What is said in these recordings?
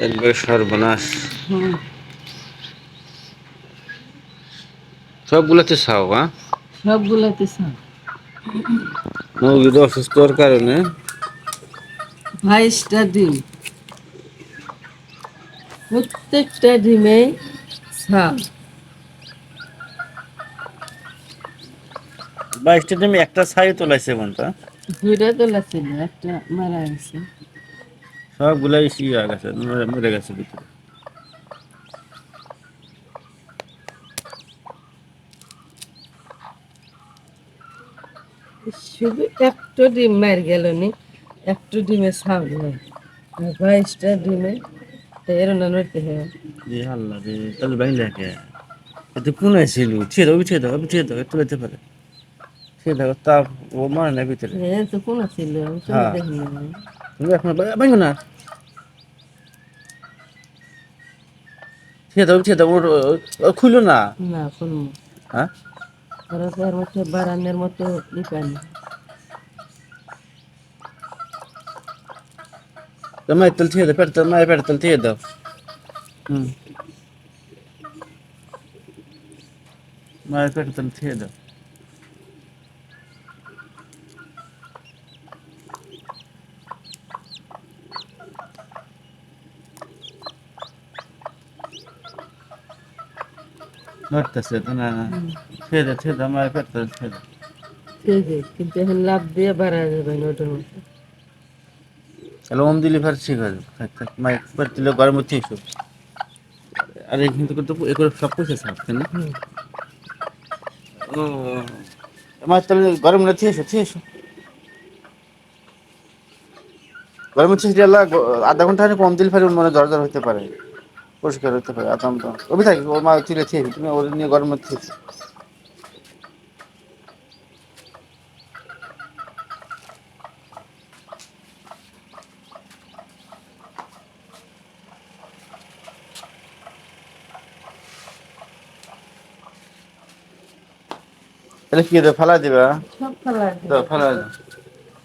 একবার সর্বনাশ। হুম, সবগুলোতে ছাও, হ্যাঁ? সবগুলাতে সাপ। মুরগিটা অসুস্থ হওয়ার কারণে 22টা ডিম, প্রত্যেকটা ডিমে সাপ। 22টা ডিমে একটা ছাই তোলাইছে কোনটা? দুইটা তোলা ছিল, একটা মারা গেছে। সবগুলাই হয়ে গেছে, মরে গেছে ভিতরে। শুধু একটা ডিম মার গেল নি, একটা ডিমে সাপ নাই। আর 22টা ডিমে এর নড়তে হয়। জি আল্লাহ রে, তাহলে বাইরে কে? এতে পুনে ছিল, ছিঁড়ে দাও, একটু যেতে পারে। ছিঁড়ে দাও, তা ও মারে না ভিতরে। হ্যাঁ, তো কোন ছিল, আমি তো হ্যাঁ, দেখিনি। তুমি এখন বাইঙ্গো না। ছিঁড়ে দাও, ওর খুলো না। না, কোন হ্যাঁ? ওরা তো আর মতো বারান্দার মতো ই পানি। তো মায়ের তেল ছিঁড়ে দাও, মায়ের পেটের তেল ছিঁড়ে দাও। হুম, মায়ের পেটের তেল ছিঁড়ে দাও। নড়তেছে তো না। ছিঁড়ে দাও, মায়ের পেটের তেল ছিঁড়ে দাও। ঠিক আছে, কিন্তু এখন লাভ দিয়ে বাড়া যাবে না ওটার মতো। তাহলে হোম ডেলিভারি ঠিক হয়ে যাবে। থাক থাক, মায়ের পেটের তেল গরম হচ্ছে এসব। আর এই কিন্তু এগুলো সব কিছু সাফ, তাই না? হুম, ও, মায়ের তেল গরম না, ছিঁড়ে এসো। গরম হচ্ছে সেটা আধা ঘন্টা হলে কম দিল ফেলে মনে জ্বর জ্বর হতে পারে, পরিষ্কার হতে পারে আদাম দাম ওবি থাকি ওর মা চিলে খেয়ে তুমি ওর নিয়ে গরম হচ্ছে। তাহলে কি দেবে, ফেলা দিবা? সব ফেলা তো দিবে। ফেলা দাও।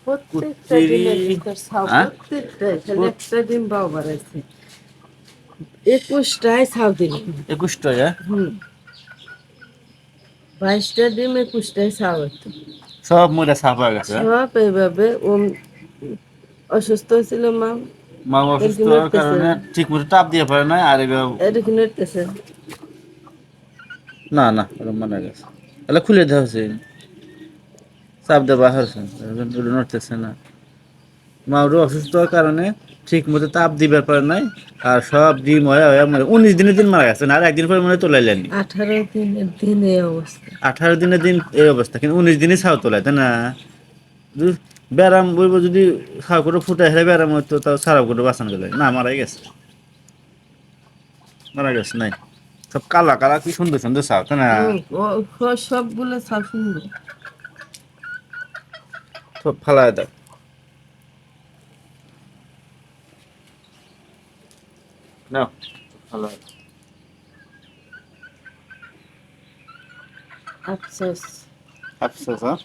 প্রত্যেকটা কুচিরি। ডিমের ভিতর ছাউ, হ্যাঁ, প্রত্যেকটাই খালি একটা ডিম বাও বাড়াইছে। 21টায় ছাউ দিল। 21টা, হ্যাঁ? হুম, 22টা ডিম 21টায় ছাউ হতো। সব মরে সাফ হয়ে গেছে, হ্যাঁ? সব এইভাবে ও অসুস্থ হয়েছিল মা, মা অসুস্থ এরকম হওয়ার নড়তেছে, কারণে ঠিক মতো তাপ দিয়ে পারে না, আর এবার এরকম নড়তেছে। না না ওরকম মারা গেছে। তাহলে খুলে দেওয়া হচ্ছে, চাপ দেওয়া বাহার নড়তেছে না। মা ওর অসুস্থ হওয়ার কারণে ঠিক মতো তাপ দিবার পারে নাই, আর সব ডিম হয়ে হয়ে মরে 19 দিনের দিন মারা গেছে না, আর একদিন পরে মনে তোলাইলেনি। 18 দিনের দিন এই অবস্থা। 18 দিনের দিন এই অবস্থা, কিন্তু 19 দিনই ছাও তোলায়, তাই না? যদি ব্যারাম বলব, যদি ছাও করে ফুটে হেরে ব্যারাম হতো, তাও সারাপ করে বাঁচানো গেলে না, মারাই গেছে। মারা গেছে নাই। সব কালা কালা, কি সুন্দর সুন্দর ছাও, তাই না? সবগুলো ছাউ সুন্দর। সব ফালায় দাও। নাও, ফালায় দাও। আফসোস, আফসোস, হ্যাঁ?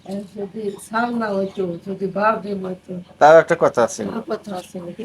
আর যদি ছাউ না হইতো, যদি বাপ ডিম হইতো, তার একটা কথা আছে। কথা আছে নাকি?